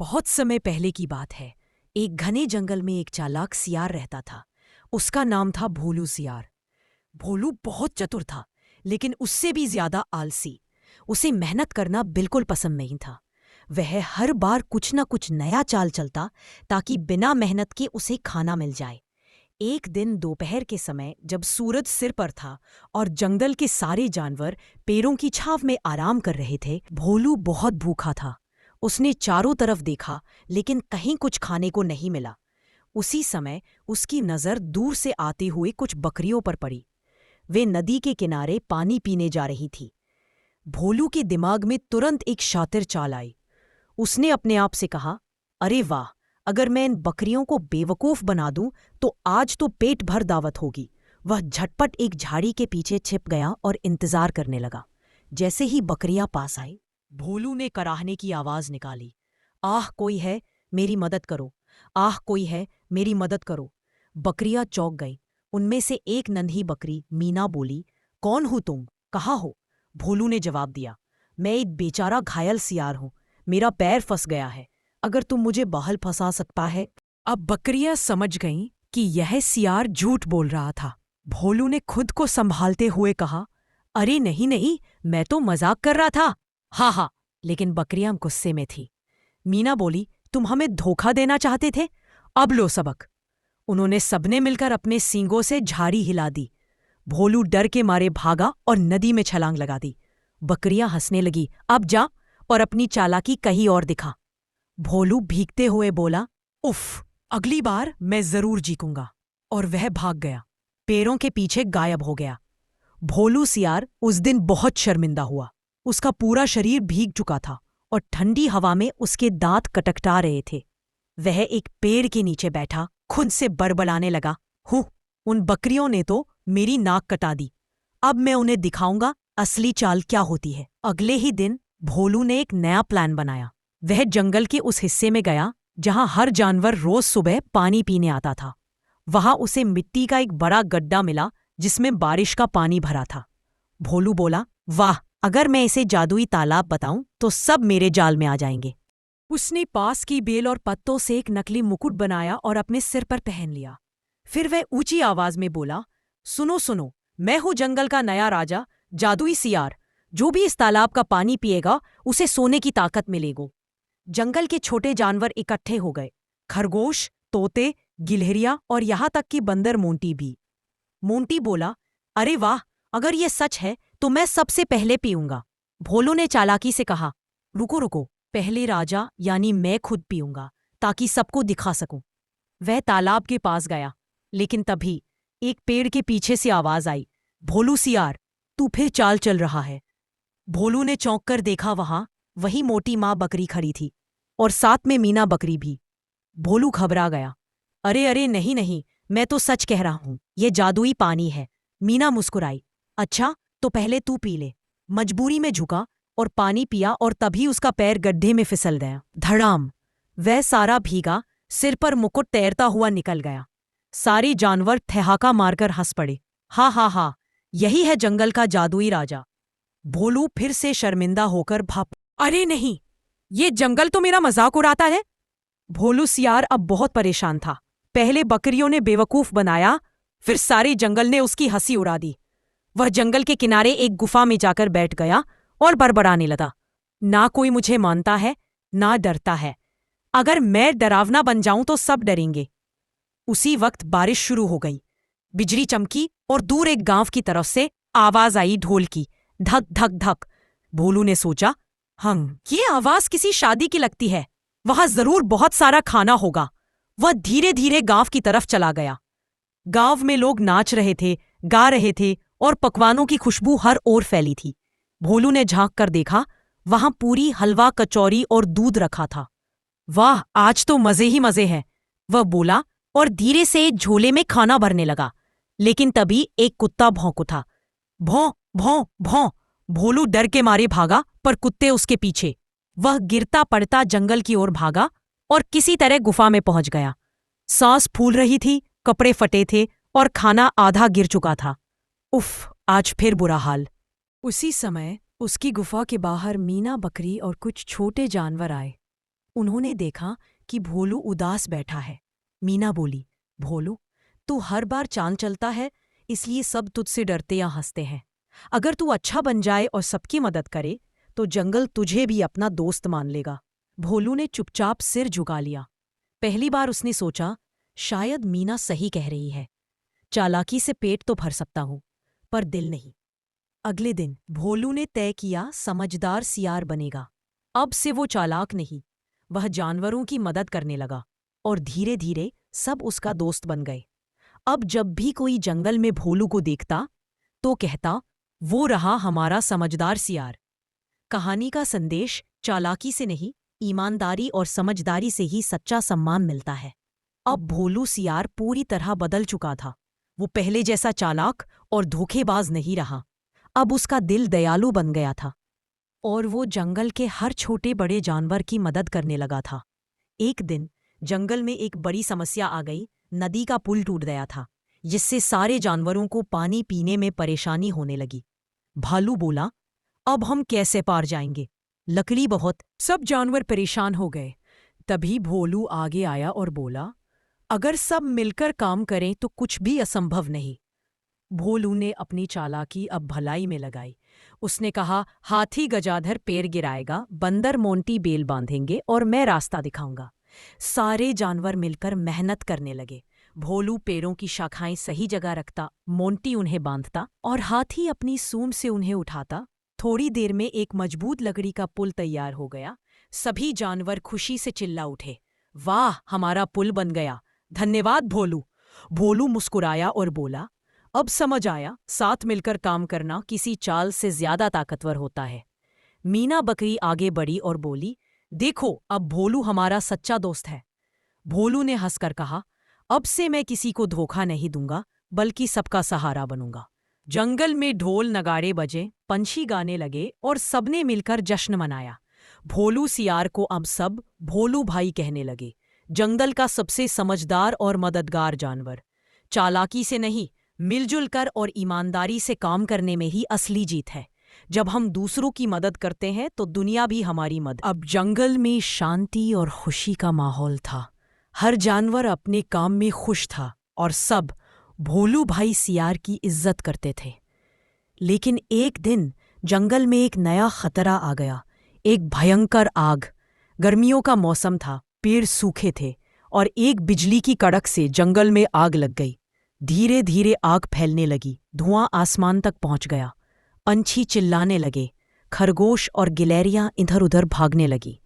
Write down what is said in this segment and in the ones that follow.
बहुत समय पहले की बात है। एक घने जंगल में एक चालाक सियार रहता था। उसका नाम था भोलू सियार। भोलू बहुत चतुर था, लेकिन उससे भी ज्यादा आलसी। उसे मेहनत करना बिल्कुल पसंद नहीं था। वह हर बार कुछ न कुछ नया चाल चलता ताकि बिना मेहनत के उसे खाना मिल जाए। एक दिन दोपहर के समय जब सूरज सिर पर था और जंगल के सारे जानवर पेड़ों की छांव में आराम कर रहे थे, भोलू बहुत भूखा था। उसने चारों तरफ देखा, लेकिन कहीं कुछ खाने को नहीं मिला। उसी समय उसकी नजर दूर से आते हुए कुछ बकरियों पर पड़ी। वे नदी के किनारे पानी पीने जा रही थी। भोलू के दिमाग में तुरंत एक शातिर चाल आई। उसने अपने आप से कहा, अरे वाह, अगर मैं इन बकरियों को बेवकूफ बना दूं तो आज तो पेट भर दावत होगी। वह झटपट एक झाड़ी के पीछे छिप गया और इंतजार करने लगा। जैसे ही बकरियां पास आई, भोलू ने कराहने की आवाज निकाली, आह कोई है, मेरी मदद करो। आह कोई है, मेरी मदद करो। बकरियां चौंक गईं। उनमें से एक नन्ही बकरी मीना बोली, कौन हो तुम, कहाँ हो? भोलू ने जवाब दिया, मैं एक बेचारा घायल सियार हूं। मेरा पैर फंस गया है। अगर तुम मुझे बाहर फंसा सकता है। अब बकरियां समझ गईं कि यह सियार झूठ बोल रहा था। भोलू ने खुद को संभालते हुए कहा, अरे नहीं नहीं, मैं तो मजाक कर रहा था। हाँ हाँ। लेकिन बकरियां गुस्से में थी। मीना बोली, तुम हमें धोखा देना चाहते थे, अब लो सबक। उन्होंने सबने मिलकर अपने सींगों से झाड़ी हिला दी। भोलू डर के मारे भागा और नदी में छलांग लगा दी। बकरियां हंसने लगी, अब जा और अपनी चालाकी कहीं और दिखा। भोलू भीगते हुए बोला, उफ, अगली बार मैं जरूर जीतूंगा। और वह भाग गया, पेड़ों के पीछे गायब हो गया। भोलू सियार उस दिन बहुत शर्मिंदा हुआ। उसका पूरा शरीर भीग चुका था और ठंडी हवा में उसके दांत कटकटा रहे थे। वह एक पेड़ के नीचे बैठा खुद से बड़बड़ाने लगा, हूँ, उन बकरियों ने तो मेरी नाक कटा दी। अब मैं उन्हें दिखाऊंगा असली चाल क्या होती है। अगले ही दिन भोलू ने एक नया प्लान बनाया। वह जंगल के उस हिस्से में गया जहां हर जानवर रोज सुबह पानी पीने आता था। वहां उसे मिट्टी का एक बड़ा गड्ढा मिला जिसमें बारिश का पानी भरा था। भोलू बोला, वाह, अगर मैं इसे जादुई तालाब बताऊं तो सब मेरे जाल में आ जाएंगे। उसने पास की बेल और पत्तों से एक नकली मुकुट बनाया और अपने सिर पर पहन लिया। फिर वह ऊंची आवाज में बोला, सुनो सुनो, मैं हूं जंगल का नया राजा, जादुई सियार। जो भी इस तालाब का पानी पिएगा उसे सोने की ताकत मिलेगी। जंगल के छोटे जानवर इकट्ठे हो गए, खरगोश, तोते, गिलहरियां और यहां तक कि बंदर मोंटी भी। मोंटी बोला, अरे वाह, अगर ये सच है तो मैं सबसे पहले पीऊंगा। भोलू ने चालाकी से कहा, रुको रुको, पहले राजा यानी मैं खुद पीऊंगा ताकि सबको दिखा सकूं। वह तालाब के पास गया, लेकिन तभी एक पेड़ के पीछे से आवाज आई, भोलू सियार, तू फिर चाल चल रहा है। भोलू ने चौंक कर देखा, वहां वही मोटी माँ बकरी खड़ी थी और साथ में मीना बकरी भी। भोलू घबरा गया, अरे अरे नहीं नहीं, मैं तो सच कह रहा हूं, ये जादुई पानी है। मीना मुस्कुराई, अच्छा तो पहले तू पी ले। मजबूरी में झुका और पानी पिया और तभी उसका पैर गड्ढे में फिसल गया। धड़ाम, वह सारा भीगा, सिर पर मुकुट तैरता हुआ निकल गया। सारे जानवर ठहाका मारकर हंस पड़े, हा हा हा, यही है जंगल का जादुई राजा। भोलू फिर से शर्मिंदा होकर भाप, अरे नहीं, ये जंगल तो मेरा मजाक उड़ाता है। भोलू सियार अब बहुत परेशान था। पहले बकरियों ने बेवकूफ बनाया, फिर सारे जंगल ने उसकी हंसी उड़ा दी। वह जंगल के किनारे एक गुफा में जाकर बैठ गया और बड़बड़ाने लगा, ना कोई मुझे मानता है, ना डरता है। अगर मैं डरावना बन जाऊं तो सब डरेंगे। उसी वक्त बारिश शुरू हो गई। बिजली चमकी और दूर एक गांव की तरफ से आवाज आई, ढोल की, धक धक धक। भोलू ने सोचा, ये आवाज किसी शादी की लगती है, वहां जरूर बहुत सारा खाना होगा। वह धीरे धीरे गांव की तरफ चला गया। गांव में लोग नाच रहे थे, गा रहे थे और पकवानों की खुशबू हर ओर फैली थी। भोलू ने झांक कर देखा, वहां पूरी हलवा, कचौरी और दूध रखा था। वाह, आज तो मजे ही मजे हैं, वह बोला और धीरे से एक झोले में खाना भरने लगा। लेकिन तभी एक कुत्ता भौंक उठा, भौं भौं भौं। भोलू डर के मारे भागा, पर कुत्ते उसके पीछे। वह गिरता पड़ता जंगल की ओर भागा और किसी तरह गुफा में पहुंच गया। सांस फूल रही थी, कपड़े फटे थे और खाना आधा गिर चुका था। उफ, आज फिर बुरा हाल। उसी समय उसकी गुफा के बाहर मीना बकरी और कुछ छोटे जानवर आए। उन्होंने देखा कि भोलू उदास बैठा है। मीना बोली, भोलू, तू हर बार चांद चलता है, इसलिए सब तुझसे डरते या हंसते हैं। अगर तू अच्छा बन जाए और सबकी मदद करे तो जंगल तुझे भी अपना दोस्त मान लेगा। भोलू ने चुपचाप सिर झुका लिया। पहली बार उसने सोचा, शायद मीना सही कह रही है। चालाकी से पेट तो भर सकता हूं, पर दिल नहीं। अगले दिन भोलू ने तय किया समझदार सियार बनेगा। अब से वो चालाक नहीं, वह जानवरों की मदद करने लगा और धीरे धीरे सब उसका दोस्त बन गए। अब जब भी कोई जंगल में भोलू को देखता तो कहता, वो रहा हमारा समझदार सियार। कहानी का संदेश, चालाकी से नहीं, ईमानदारी और समझदारी से ही सच्चा सम्मान मिलता है। अब भोलू सियार पूरी तरह बदल चुका था। वो पहले जैसा चालाक और धोखेबाज नहीं रहा। अब उसका दिल दयालु बन गया था और वो जंगल के हर छोटे बड़े जानवर की मदद करने लगा था। एक दिन जंगल में एक बड़ी समस्या आ गई। नदी का पुल टूट गया था, जिससे सारे जानवरों को पानी पीने में परेशानी होने लगी। भालू बोला, अब हम कैसे पार जाएंगे? लकड़ी बहुत। सब जानवर परेशान हो गए। तभी भोलू आगे आया और बोला, अगर सब मिलकर काम करें तो कुछ भी असंभव नहीं। भोलू ने अपनी चालाकी अब भलाई में लगाई। उसने कहा, हाथी गजाधर पेड़ गिराएगा, बंदर मोंटी बेल बांधेंगे और मैं रास्ता दिखाऊंगा। सारे जानवर मिलकर मेहनत करने लगे। भोलू पेड़ों की शाखाएं सही जगह रखता, मोंटी उन्हें बांधता और हाथी अपनी सूंड से उन्हें उठाता। थोड़ी देर में एक मजबूत लकड़ी का पुल तैयार हो गया। सभी जानवर खुशी से चिल्ला उठे, वाह, हमारा पुल बन गया, धन्यवाद भोलू। भोलू मुस्कुराया और बोला, अब समझ आया, साथ मिलकर काम करना किसी चाल से ज्यादा ताकतवर होता है। मीना बकरी आगे बढ़ी और बोली, देखो, अब भोलू हमारा सच्चा दोस्त है। भोलू ने हंसकर कहा, अब से मैं किसी को धोखा नहीं दूंगा, बल्कि सबका सहारा बनूंगा। जंगल में ढोल नगाड़े बजे, पंछी गाने लगे और सबने मिलकर जश्न मनाया। भोलू सियार को अब सब भोलू भाई कहने लगे। जंगल का सबसे समझदार और मददगार जानवर। चालाकी से नहीं, मिलजुल कर और ईमानदारी से काम करने में ही असली जीत है। जब हम दूसरों की मदद करते हैं तो दुनिया भी हमारी मदद। अब जंगल में शांति और खुशी का माहौल था। हर जानवर अपने काम में खुश था और सब भोलू भाई सियार की इज्जत करते थे। लेकिन एक दिन जंगल में एक नया खतरा आ गया, एक भयंकर आग। गर्मियों का मौसम था, पेड़ सूखे थे और एक बिजली की कड़क से जंगल में आग लग गई। धीरे धीरे आग फैलने लगी, धुआं आसमान तक पहुंच गया। पंछी चिल्लाने लगे, खरगोश और गिलहरियां इधर उधर भागने लगी।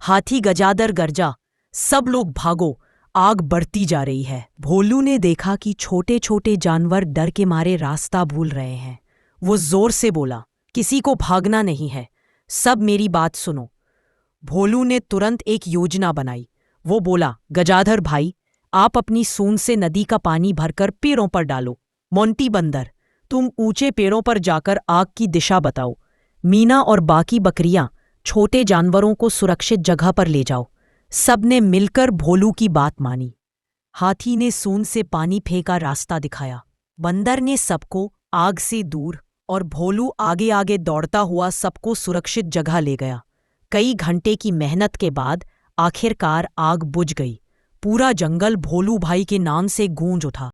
हाथी गजादर गर्जा, सब लोग भागो, आग बढ़ती जा रही है। भोलू ने देखा कि छोटे छोटे जानवर डर के मारे रास्ता भूल रहे हैं। वो जोर से बोला, किसी को भागना नहीं है, सब मेरी बात सुनो। भोलू ने तुरंत एक योजना बनाई। वो बोला, गजाधर भाई, आप अपनी सूंड से नदी का पानी भरकर पेड़ों पर डालो। मोंटी बंदर, तुम ऊंचे पेड़ों पर जाकर आग की दिशा बताओ। मीना और बाकी बकरियां छोटे जानवरों को सुरक्षित जगह पर ले जाओ। सबने मिलकर भोलू की बात मानी। हाथी ने सूंड से पानी फेंका रास्ता दिखाया। बंदर ने सबको आग से दूर और भोलू आगे आगे दौड़ता हुआ सबको सुरक्षित जगह ले गया। कई घंटे की मेहनत के बाद आखिरकार आग बुझ गई। पूरा जंगल भोलू भाई के नाम से गूंज उठा।